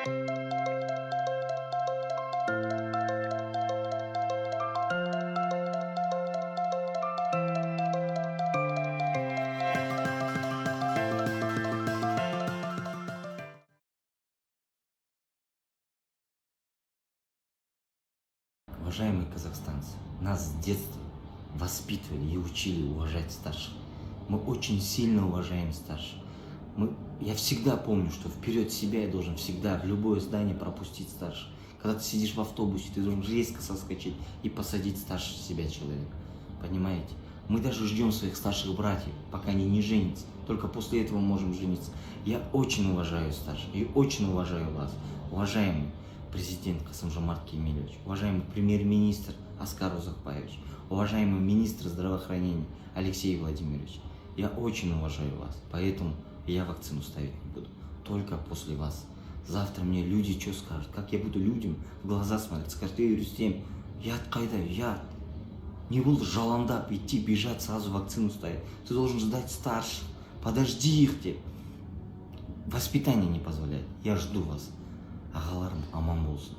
Уважаемые казахстанцы, нас с детства воспитывали и учили уважать старших. Мы очень сильно уважаем старших. Я всегда помню, что вперед себя я должен всегда в любое здание пропустить старших. Когда ты сидишь в автобусе, ты должен резко соскочить и посадить старше себя человека. Понимаете? Мы даже ждем своих старших братьев, пока они не женятся. Только после этого можем жениться. Я очень уважаю старших и очень уважаю вас, уважаемый президент Касым-Жомарт Кемелевич, уважаемый премьер-министр Аскар Узакбаевич, уважаемый министр здравоохранения Алексей Владимирович. Я очень уважаю вас, поэтому я вакцину ставить не буду, только после вас. Завтра мне люди что скажут, как я буду людям в глаза смотреть, скажут: Рустем, яд қайда, яд. Не был жаландап, идти, бежать, сразу вакцину ставить. Ты должен ждать старших, подожди их деп. Воспитание не позволяет. Я жду вас. Ағаларым аман болсын.